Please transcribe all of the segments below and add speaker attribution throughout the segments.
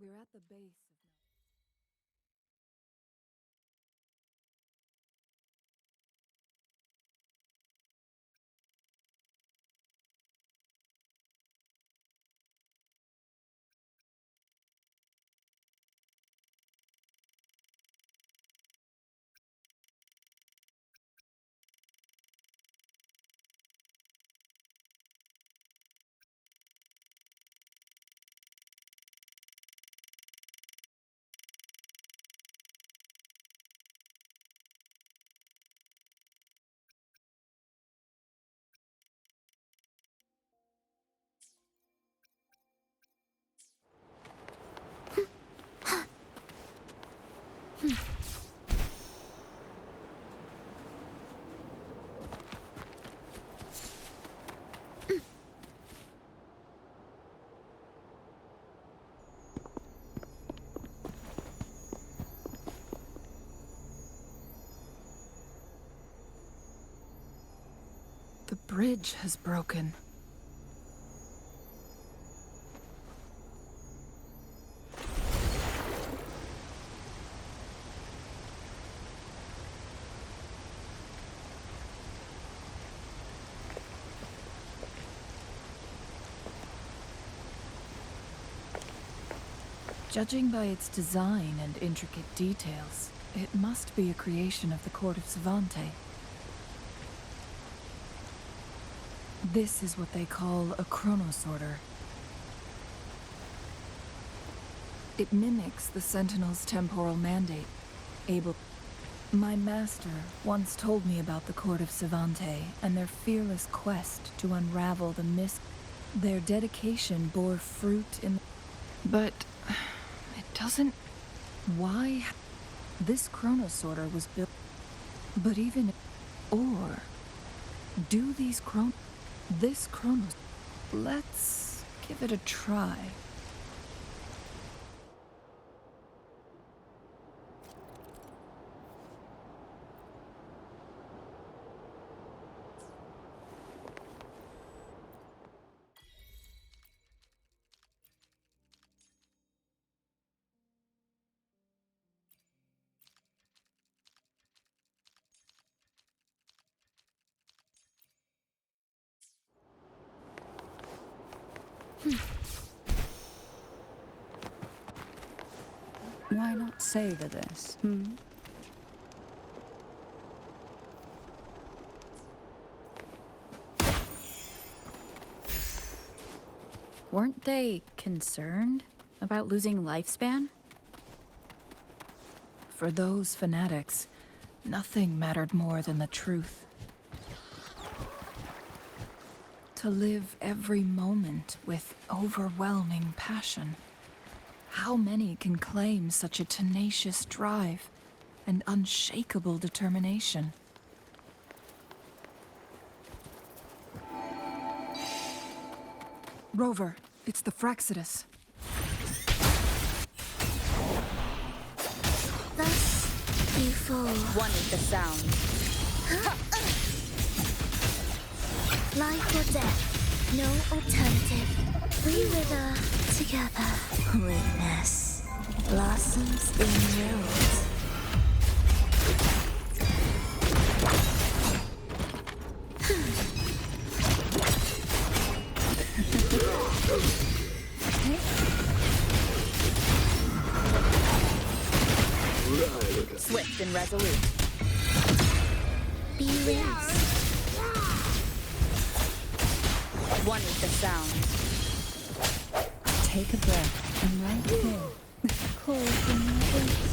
Speaker 1: We're at the base of the bridge has broken. Judging by its design and intricate details, it must be a creation of the court of Savante. This is what they call a chronosorter. It mimics the Sentinel's temporal mandate, able... My master once told me about the court of Savante and their fearless quest to unravel the Their dedication bore fruit in... But... it doesn't... Why... This chronosorter was built... But even... Or... Do these This chronos... Let's give it a try.
Speaker 2: Why not savor this,
Speaker 3: Weren't they concerned about losing lifespan?
Speaker 1: For those fanatics, nothing mattered more than the truth. To live every moment with overwhelming passion. How many can claim such a tenacious drive and unshakable determination? Rover, it's the Fraxidus.
Speaker 4: Thus you fall.
Speaker 3: One is the sound.
Speaker 4: Life or death, no alternative. We wither together. Witness blossoms in wilt.
Speaker 3: Swift and resolute.
Speaker 4: Be raised.
Speaker 3: One is the sound.
Speaker 2: Take a breath, and right here, cold from my boots.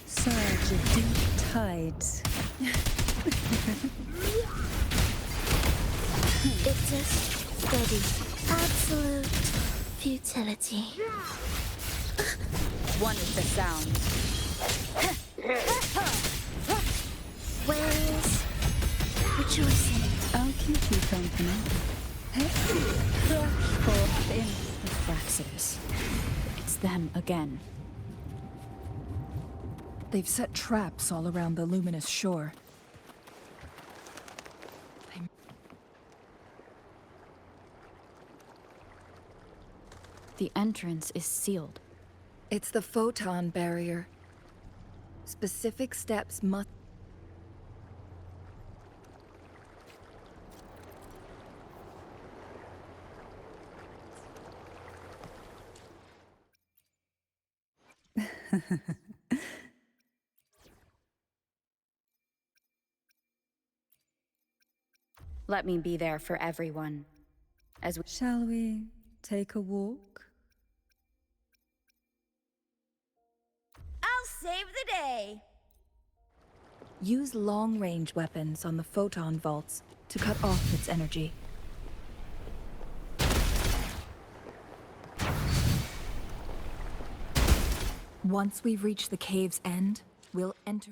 Speaker 2: Surge of deep tides.
Speaker 4: It's just steady. Absolute futility.
Speaker 3: One is the sound.
Speaker 4: Whales rejoicing.
Speaker 2: I'll keep you company. Crush forth in the Fraxidus.
Speaker 3: It's them again.
Speaker 1: They've set traps all around the luminous shore.
Speaker 3: The entrance is sealed.
Speaker 1: It's the photon barrier. Specific steps must...
Speaker 3: Let me be there for everyone. As we...
Speaker 2: Shall we take a walk?
Speaker 4: I'll save the day.
Speaker 1: Use long-range weapons on the photon vaults to cut off its energy. Once we've reached the cave's end, we'll enter...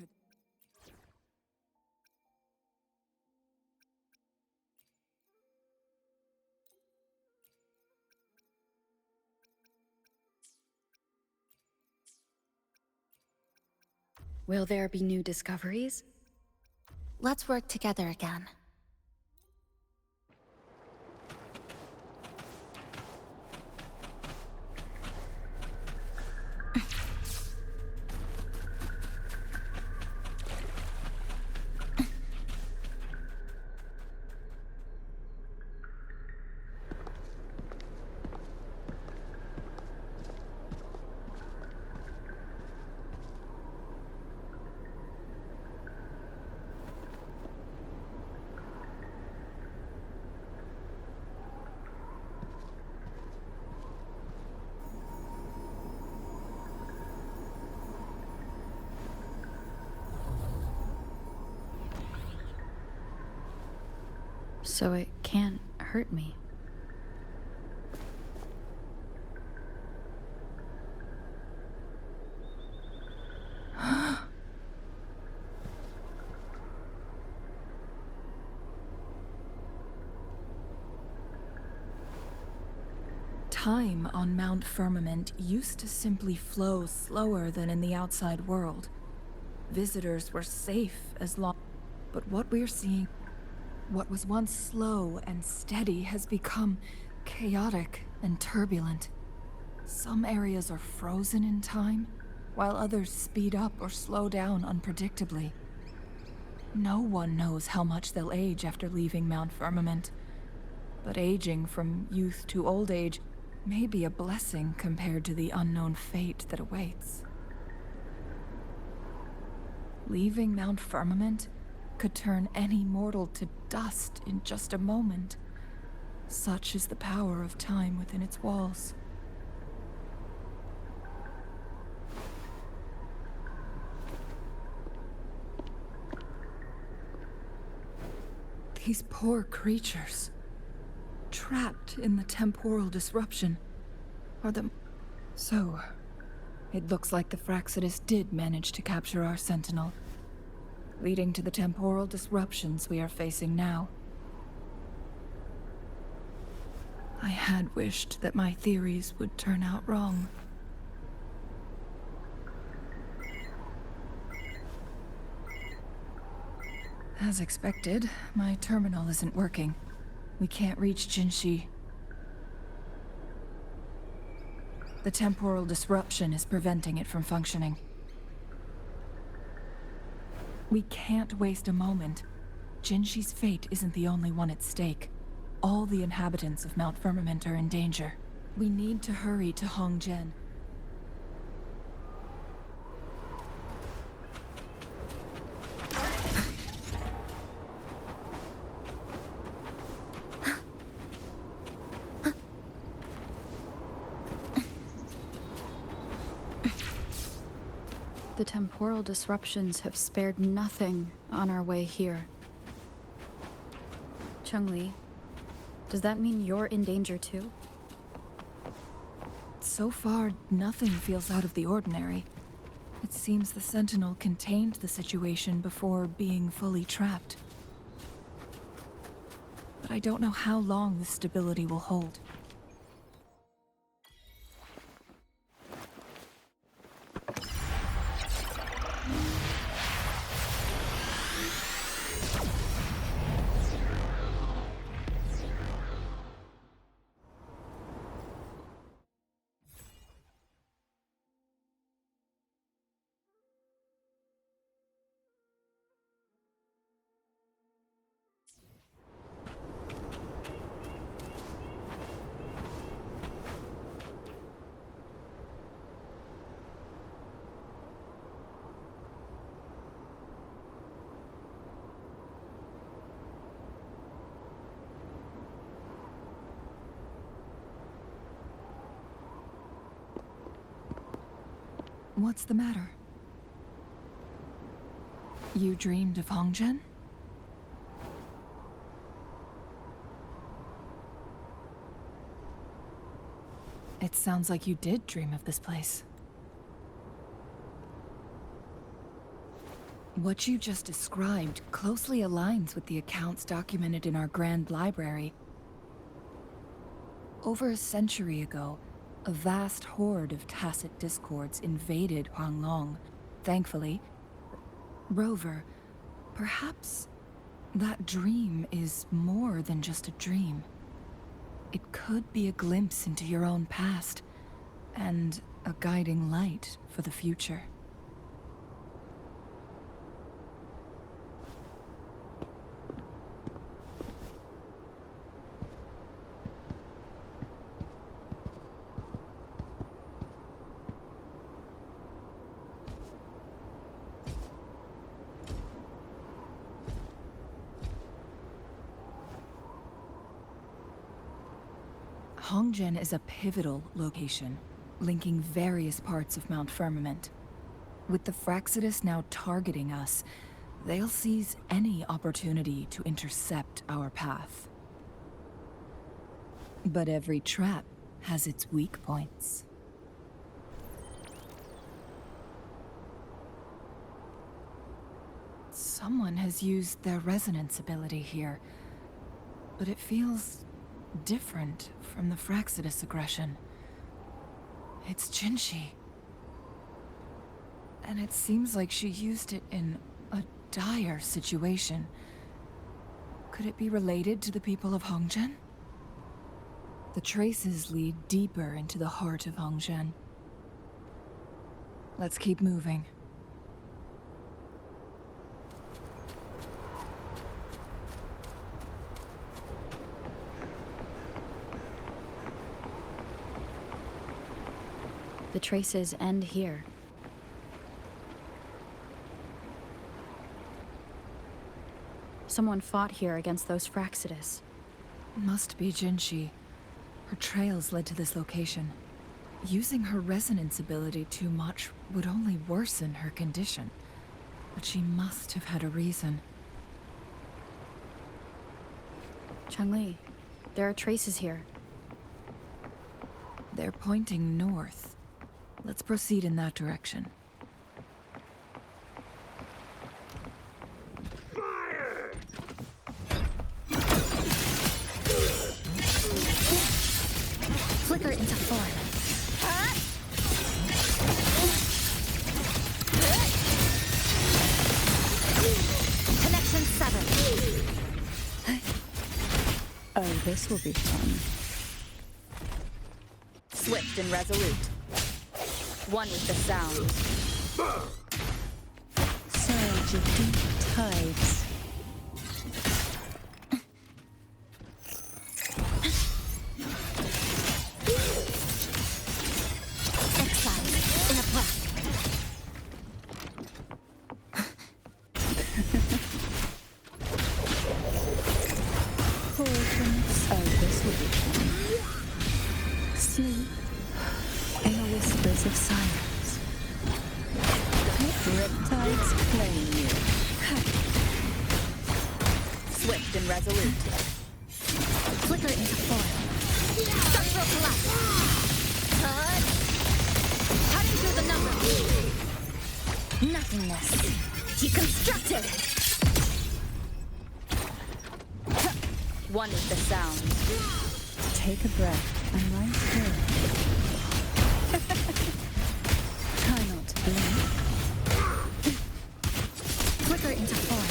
Speaker 3: Will there be new discoveries?
Speaker 4: Let's work together again.
Speaker 3: So it can't hurt me.
Speaker 1: Time on Mount Firmament used to simply flow slower than in the outside world. Visitors were safe as long... But what we're seeing... What was once slow and steady has become chaotic and turbulent. Some areas are frozen in time, while others speed up or slow down unpredictably. No one knows how much they'll age after leaving Mount Firmament, but aging from youth to old age may be a blessing compared to the unknown fate that awaits. Leaving Mount Firmament could turn any mortal to dust in just a moment. Such is the power of time within its walls. These poor creatures, trapped in the temporal disruption, are the... So, it looks like the Fraxidus did manage to capture our sentinel, leading to the temporal disruptions we are facing now. I had wished that my theories would turn out wrong. As expected, my terminal isn't working. We can't reach Jinshi. The temporal disruption is preventing it from functioning. We can't waste a moment. Jinshi's fate isn't the only one at stake. All the inhabitants of Mount Firmament are in danger. We need to hurry to Hongzhen.
Speaker 3: The temporal disruptions have spared nothing on our way here. Chungli, does that mean you're in danger too?
Speaker 1: So far, nothing feels out of the ordinary. It seems the Sentinel contained the situation before being fully trapped. But I don't know how long this stability will hold. What's the matter? You dreamed of Hongzhen? It sounds like you did dream of this place. What you just described closely aligns with the accounts documented in our Grand Library. Over a century ago, a vast horde of tacit discords invaded Huanglong. Thankfully, Rover, perhaps that dream is more than just a dream. It could be a glimpse into your own past, and a guiding light for the future. Hongzhen is a pivotal location, linking various parts of Mount Firmament. With the Fraxidus now targeting us, they'll seize any opportunity to intercept our path. But every trap has its weak points. Someone has used their resonance ability here, but it feels different from the Fraxidus aggression. It's Jinshi. And it seems like she used it in a dire situation. Could it be related to the people of Hongzhen? The traces lead deeper into the heart of Hongzhen. Let's keep moving.
Speaker 3: The traces end here. Someone fought here against those Fraxidus.
Speaker 1: Must be Jinshi. Her trails led to this location. Using her resonance ability too much would only worsen her condition. But she must have had a reason.
Speaker 3: Changli, there are traces here.
Speaker 1: They're pointing north. Let's proceed in that direction.
Speaker 4: Flicker into form. Connection 7.
Speaker 2: Oh, this will be fun.
Speaker 5: Swift and resolute. One with the sound.
Speaker 2: Surge of deep tides.
Speaker 4: Exile in a breath.
Speaker 2: Portions. Oh, this will be fun. Sleep in the whispers of silence. Riptides claim you.
Speaker 5: Swift and resolute.
Speaker 4: Flicker into form. Structural collapse. Cutting through the numbers. Nothingness. Deconstructed.
Speaker 5: One with the sound.
Speaker 2: Take a breath and lie still. Try not to blink.
Speaker 4: Flicker into form.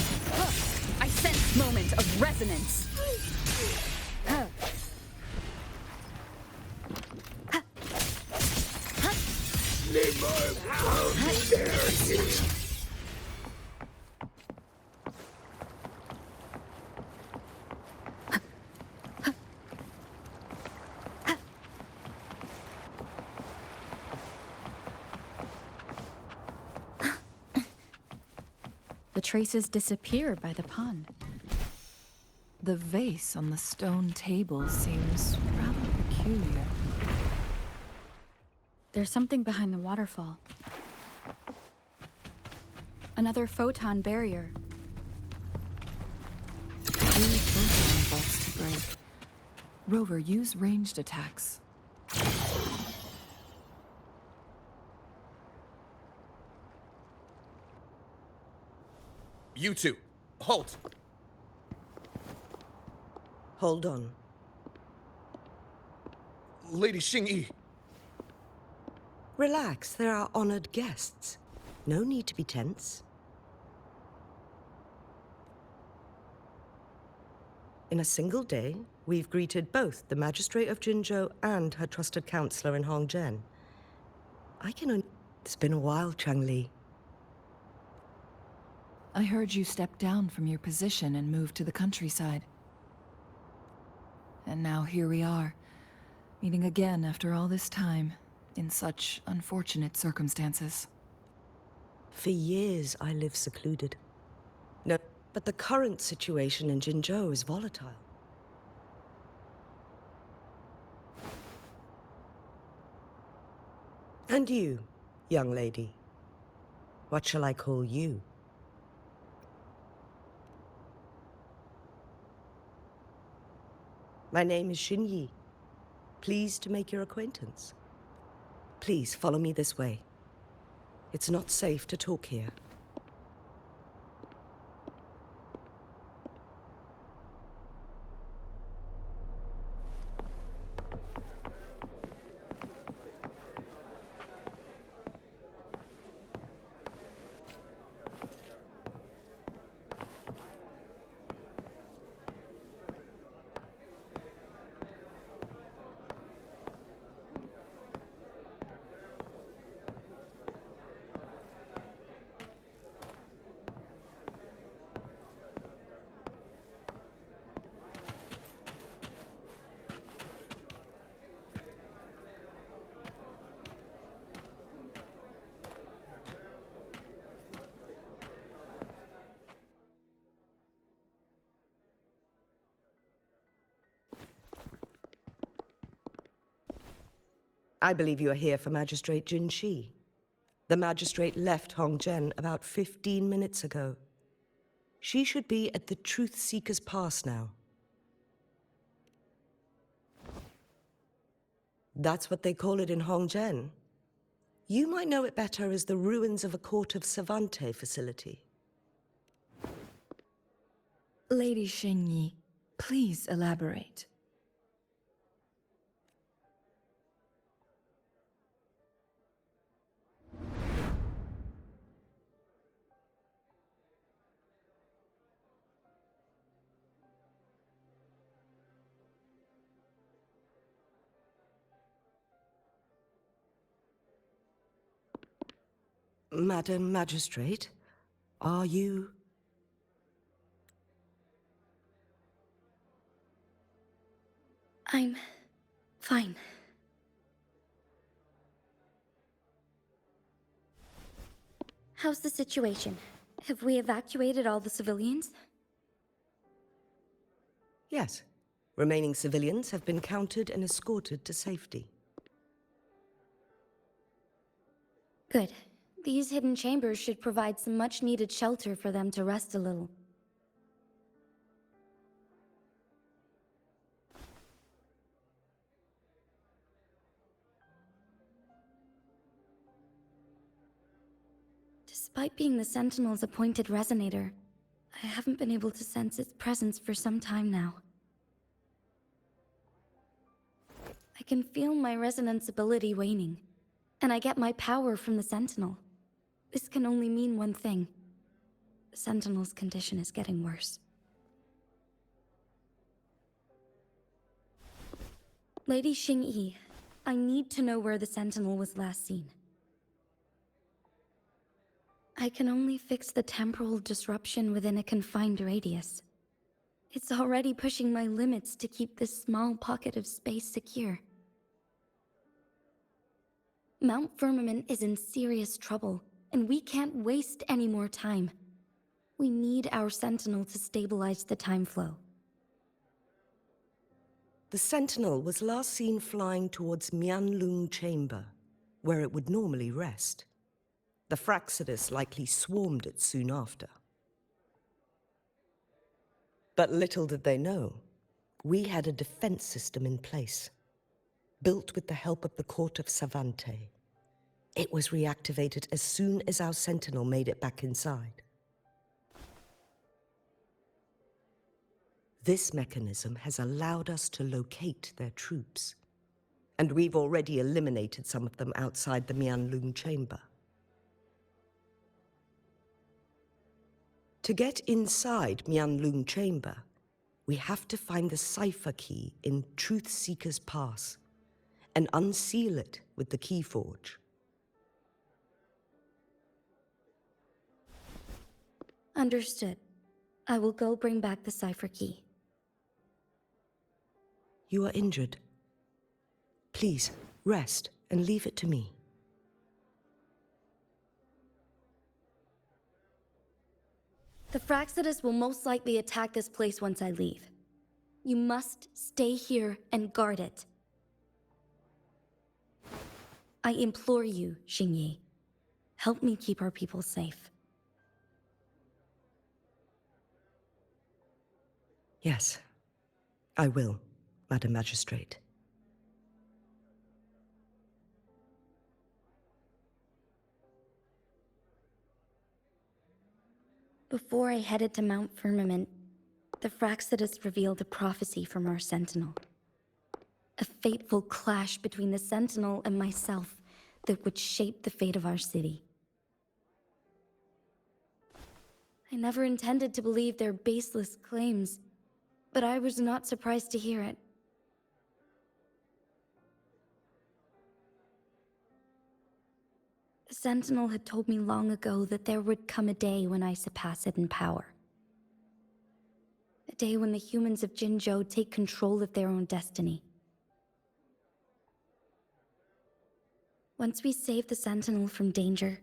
Speaker 5: I sense moment of resonance.
Speaker 3: The traces disappear by the pond.
Speaker 1: The vase on the stone table seems rather peculiar.
Speaker 3: There's something behind the waterfall. Another photon barrier.
Speaker 1: 3 photon bolts to break. Rover, use ranged attacks.
Speaker 6: You two, halt!
Speaker 7: Hold on.
Speaker 6: Lady Xingyi.
Speaker 7: Relax, they're our honored guests. No need to be tense. In a single day, we've greeted both the Magistrate of Jinzhou and her trusted counselor in Hongzhen. It's been a while, Changli.
Speaker 1: I heard you stepped down from your position and moved to the countryside. And now here we are, meeting again after all this time, in such unfortunate circumstances.
Speaker 7: For years, I lived secluded. No, but the current situation in Jinzhou is volatile. And you, young lady, what shall I call you? My name is Xinyi. Pleased to make your acquaintance. Please follow me this way. It's not safe to talk here. I believe you are here for Magistrate Jin Shi. The magistrate left Hongzhen about 15 minutes ago. She should be at the Truth Seeker's Pass now. That's what they call it in Hongzhen. You might know it better as the ruins of a Court of Savante facility.
Speaker 1: Lady Xingyi, please elaborate.
Speaker 7: Madam Magistrate, are you...
Speaker 4: I'm fine. How's the situation? Have we evacuated all the civilians?
Speaker 7: Yes. Remaining civilians have been counted and escorted to safety.
Speaker 4: Good. These hidden chambers should provide some much-needed shelter for them to rest a little. Despite being the Sentinel's appointed resonator, I haven't been able to sense its presence for some time now. I can feel my resonance ability waning, and I get my power from the Sentinel. This can only mean one thing. The Sentinel's condition is getting worse. Lady Xingyi, I need to know where the Sentinel was last seen. I can only fix the temporal disruption within a confined radius. It's already pushing my limits to keep this small pocket of space secure. Mount Firmament is in serious trouble, and we can't waste any more time. We need our Sentinel to stabilize the time flow.
Speaker 7: The Sentinel was last seen flying towards Mianlong Chamber, where it would normally rest. The Fraxidus likely swarmed it soon after. But little did they know, we had a defense system in place, built with the help of the court of Savante. It was reactivated as soon as our sentinel made it back inside. This mechanism has allowed us to locate their troops, and we've already eliminated some of them outside the Mianlung chamber. To get inside Mianlung chamber, we have to find the cipher key in Truth Seeker's Pass and unseal it with the Keyforge.
Speaker 4: Understood. I will go bring back the cipher key.
Speaker 7: You are injured. Please, rest and leave it to me.
Speaker 4: The Fraxidus will most likely attack this place once I leave. You must stay here and guard it. I implore you, Xingyi. Help me keep our people safe.
Speaker 7: Yes, I will, Madam Magistrate.
Speaker 4: Before I headed to Mount Firmament, the Fraxidus revealed a prophecy from our Sentinel. A fateful clash between the Sentinel and myself that would shape the fate of our city. I never intended to believe their baseless claims, but I was not surprised to hear it. The Sentinel had told me long ago that there would come a day when I surpass it in power. A day when the humans of Jinzhou take control of their own destiny. Once we save the Sentinel from danger,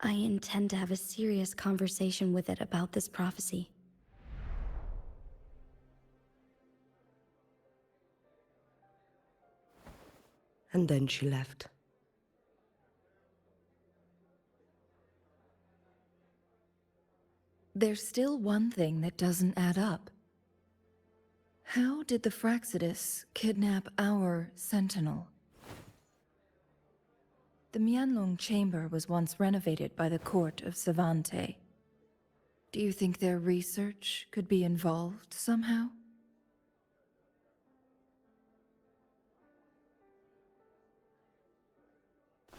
Speaker 4: I intend to have a serious conversation with it about this prophecy.
Speaker 7: And then she left.
Speaker 1: There's still one thing that doesn't add up. How did the Fraxidus kidnap our Sentinel? The Mianlong chamber was once renovated by the court of Savante. Do you think their research could be involved somehow?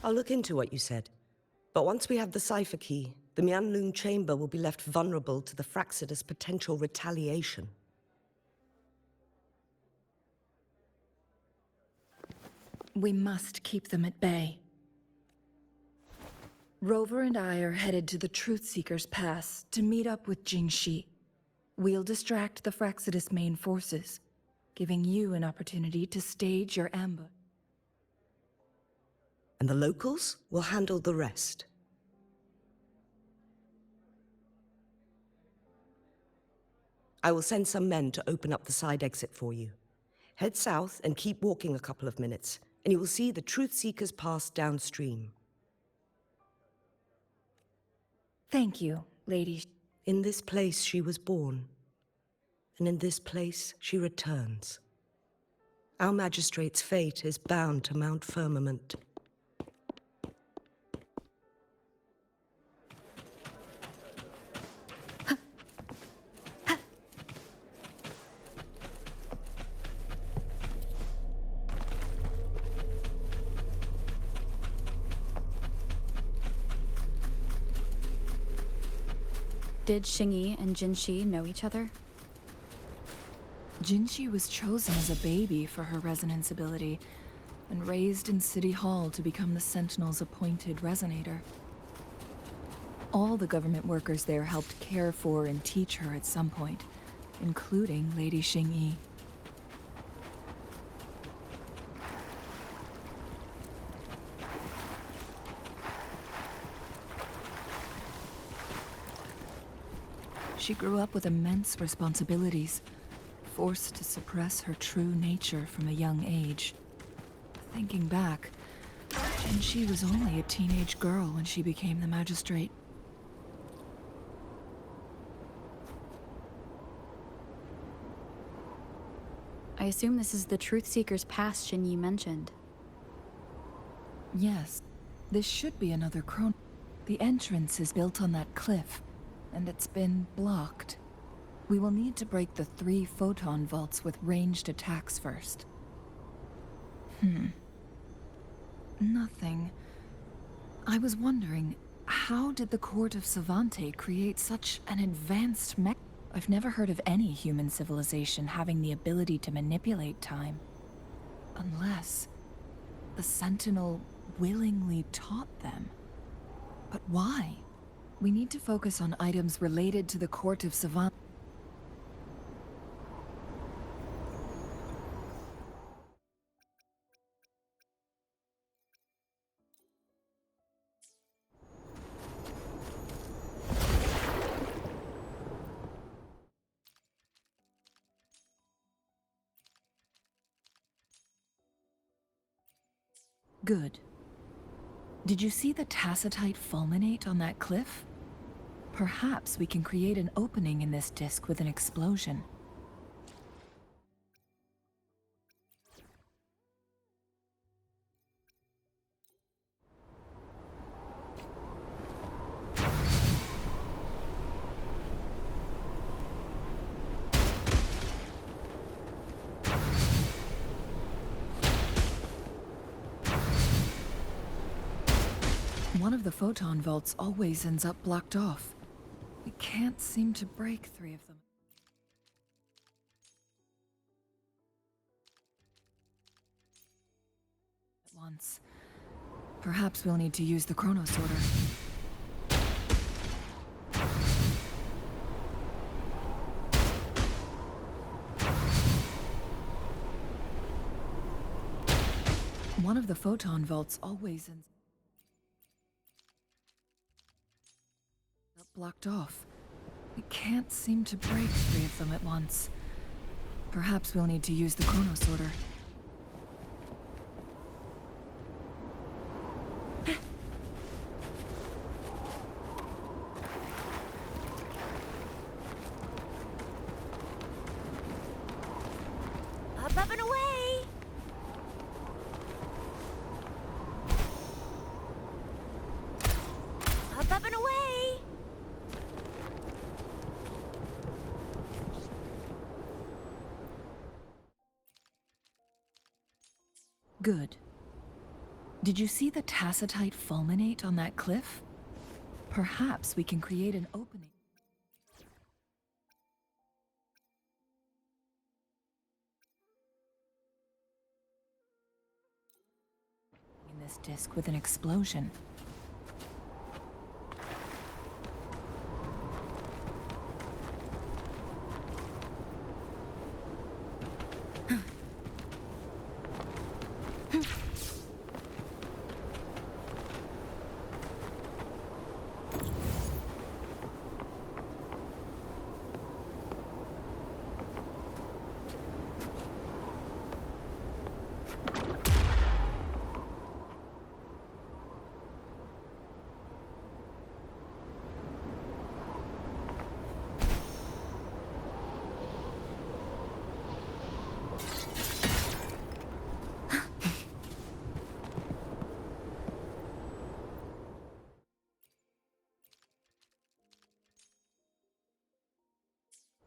Speaker 7: I'll look into what you said. But once we have the cipher key, the Mianlung chamber will be left vulnerable to the Fraxidus' potential retaliation.
Speaker 1: We must keep them at bay. Rover and I are headed to the Truth Seeker's Pass to meet up with Jingxi. We'll distract the Fraxidus' main forces, giving you an opportunity to stage your ambush.
Speaker 7: And the locals will handle the rest. I will send some men to open up the side exit for you. Head south and keep walking a couple of minutes, and you will see the Truth Seeker's Pass downstream.
Speaker 1: Thank you, Lady.
Speaker 7: In this place she was born, and in this place she returns. Our magistrate's fate is bound to Mount Firmament.
Speaker 3: Did Xingyi and Jinxi know each other?
Speaker 1: Jinxi was chosen as a baby for her resonance ability, and raised in City Hall to become the Sentinel's appointed resonator. All the government workers there helped care for and teach her at some point, including Lady Xingyi. She grew up with immense responsibilities, forced to suppress her true nature from a young age. Thinking back, And she was only a teenage girl when she became the magistrate.
Speaker 3: I assume this is the Truth Seeker's past Shin Yi mentioned.
Speaker 1: Yes, this should be another chron. The entrance is built on that cliff, and it's been blocked. We will need to break the 3 photon vaults with ranged attacks first. Nothing. I was wondering, how did the Court of Savante create such an advanced mech? I've never heard of any human civilization having the ability to manipulate time. Unless the Sentinel willingly taught them. But why? We need to focus on items related to the Court of Savante. Good. Did you see the tacitite fulminate on that cliff? Perhaps we can create an opening in this disk with an explosion. One of the photon vaults always ends up blocked off. We can't seem to break 3 of them. At once. Perhaps we'll need to use the chrono sorter. One of the photon vaults always ends up blocked off. We can't seem to break 3 of them at once. Perhaps we'll need to use the chrono sorter.
Speaker 4: Up and away! Up and away!
Speaker 1: Good. Did you see the tacitite fulminate on that cliff? Perhaps we can create an opening. In this disk with an explosion.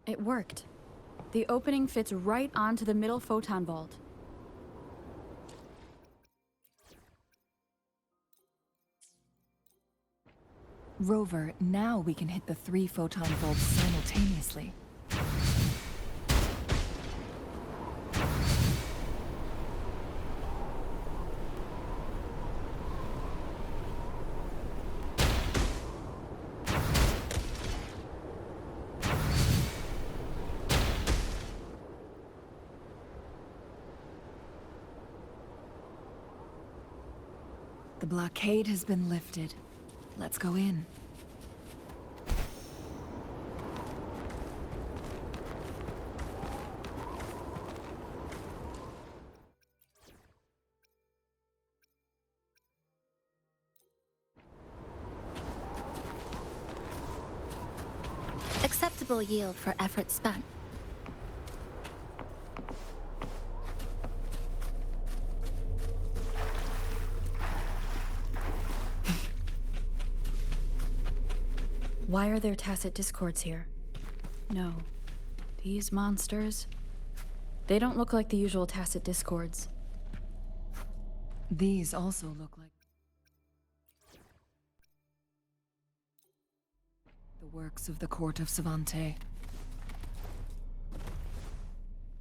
Speaker 3: It worked. The opening fits right onto the middle photon vault.
Speaker 1: Rover, now we can hit the 3 photon vaults simultaneously. The blockade has been lifted. Let's go in.
Speaker 4: considerable yield for effort spent.
Speaker 3: Why are there tacit discords here? No. These monsters... They don't look like the usual tacit discords.
Speaker 1: These also look like the works of the court of Savante.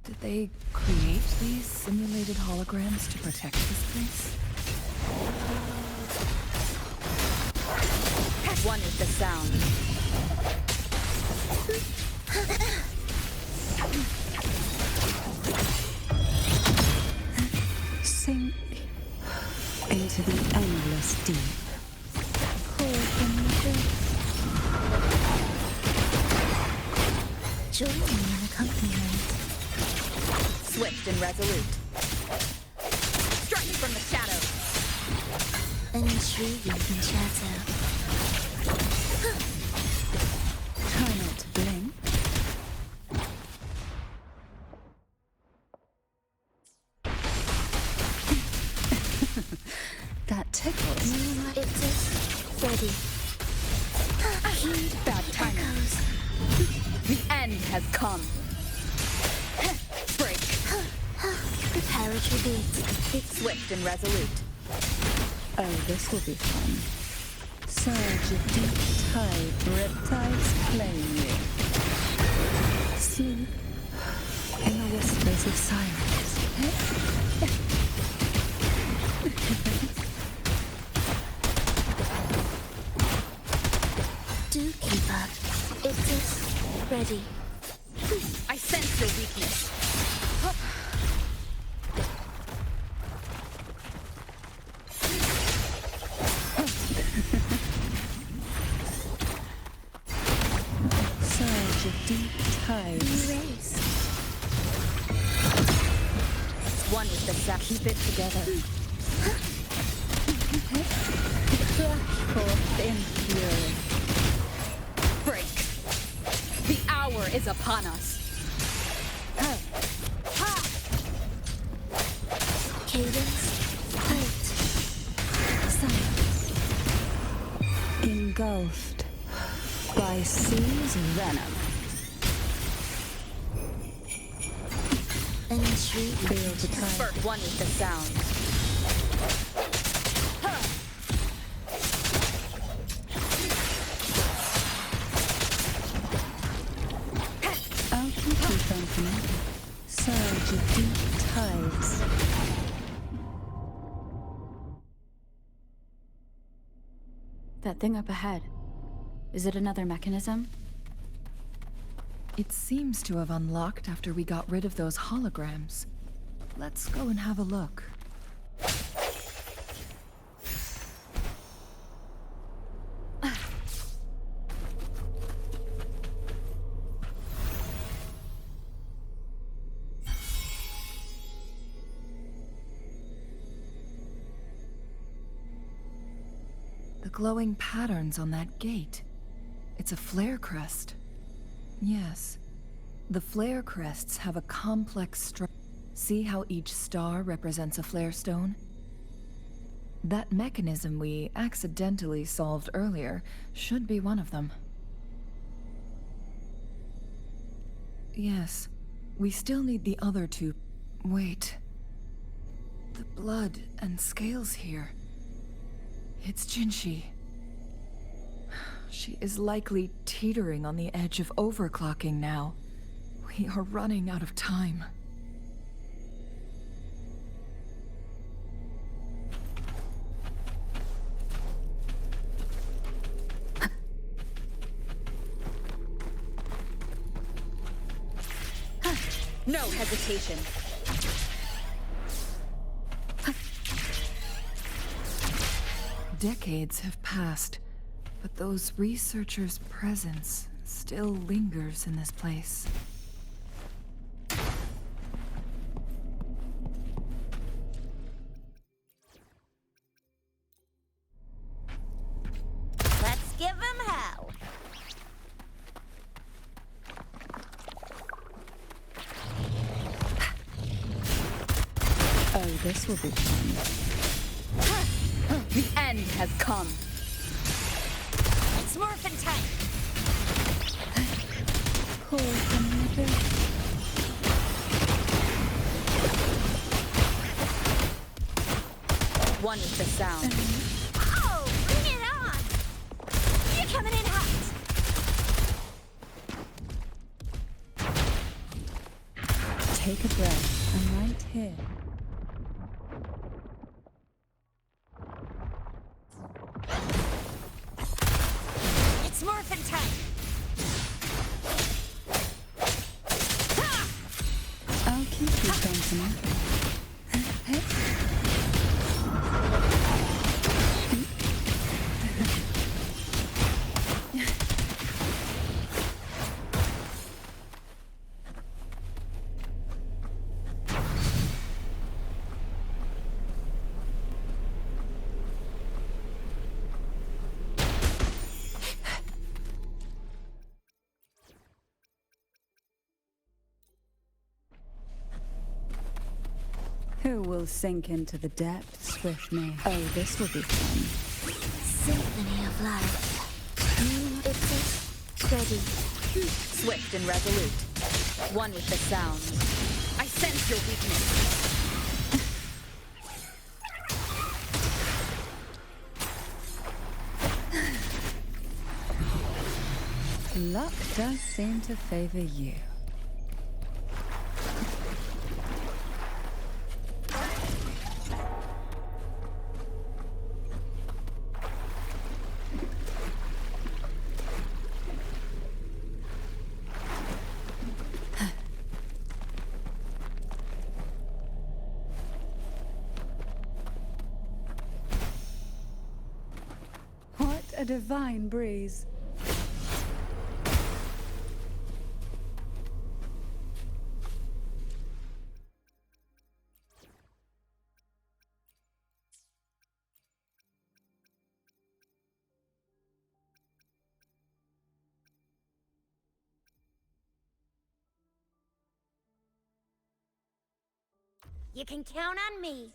Speaker 1: Did they create these simulated holograms to protect this place?
Speaker 5: One is the sound.
Speaker 2: Sink into the endless deep. Pull from the
Speaker 4: Join me in accompaniment.
Speaker 5: Swift and resolute. Strike from the shadows.
Speaker 4: An intriguing shadow.
Speaker 3: Try not to blink.
Speaker 2: That tickles.
Speaker 4: It is ready.
Speaker 5: Bad timing. The end has come. Break.
Speaker 4: Preparatory beats.
Speaker 5: Swift and resolute.
Speaker 2: Oh, this will be fun. Surge of deep tide, riptides plainly. Sleep in the whispers of silence.
Speaker 4: Do keep up. It is ready.
Speaker 5: I sense your weakness.
Speaker 2: Surge of deep tides.
Speaker 4: Erase.
Speaker 5: One is the sound.
Speaker 3: Keep it together.
Speaker 2: Forth in fury.
Speaker 5: Break. The hour is upon us.
Speaker 4: Cadence. Halt.
Speaker 2: Silence. Engulfed by sea's venom.
Speaker 4: An intriguing
Speaker 2: Feel the tide.
Speaker 5: First one is the sound.
Speaker 2: I'll keep you company. Surge of deep tides.
Speaker 3: That thing up ahead. Is it another mechanism?
Speaker 1: It seems to have unlocked after we got rid of those holograms. Let's go and have a look. The glowing patterns on that gate. It's a flare crest. Yes. The flare crests have a complex structure. See how each star represents a flare stone? That mechanism we accidentally solved earlier should be one of them. Yes. We still need the other two. Wait. The blood and scales here. It's Jinshi. She is likely teetering on the edge of overclocking now. We are running out of time.
Speaker 5: No hesitation.
Speaker 1: Decades have passed, but those researchers' presence still lingers in this place.
Speaker 4: Let's give him hell.
Speaker 2: Oh, this will be fun.
Speaker 5: The end has come.
Speaker 4: It's morphin' time!
Speaker 2: Call from the
Speaker 5: One with the sound.
Speaker 4: Oh, bring it on! You're coming in hot!
Speaker 2: Take a breath. I'm right here.
Speaker 4: It's morphin' time!
Speaker 2: I'll keep you company. Hey. Who will sink into the depths with me? Oh, this will be fun.
Speaker 4: Symphony of life. It's steady.
Speaker 5: Swift and resolute. One with the sound. I sense your weakness.
Speaker 2: Luck does seem to favor you. What a divine breeze.
Speaker 4: You can count on me.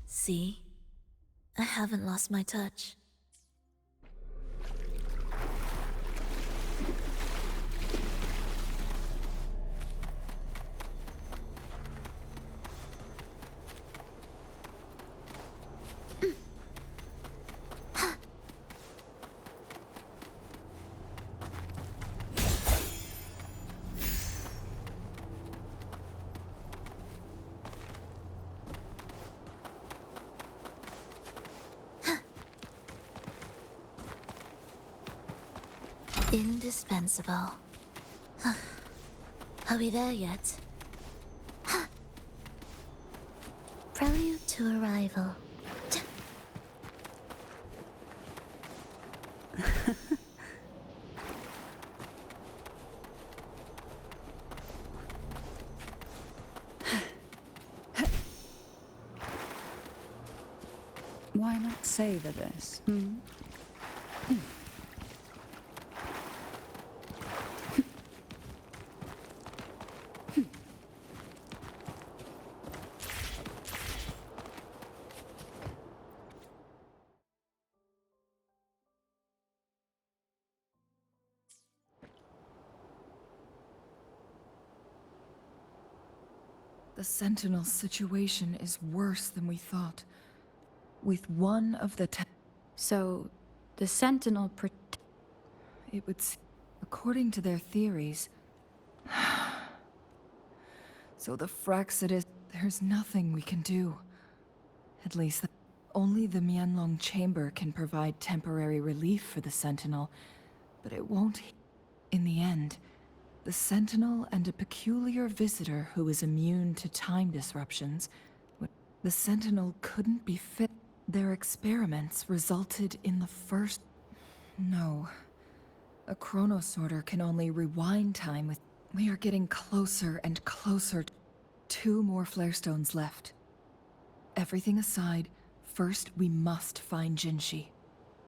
Speaker 4: See? I haven't lost my touch. Indispensable. Are we there yet? Prelude to arrival.
Speaker 2: Why not savor this?
Speaker 1: The Sentinel's situation is worse than we thought. With one of the
Speaker 3: So, the Sentinel
Speaker 1: it would seem, according to their theories. So the Fraxidus, there's nothing we can do. At least, only the Mianlong Chamber can provide temporary relief for the Sentinel, but it won't. In the end, The Sentinel and a peculiar visitor who is immune to time disruptions. The Sentinel couldn't be fit. Their experiments resulted in the first... No. A chronosorter can only rewind time with... We are getting closer and closer. 2 more flare stones left. Everything aside, first we must find Jinshi.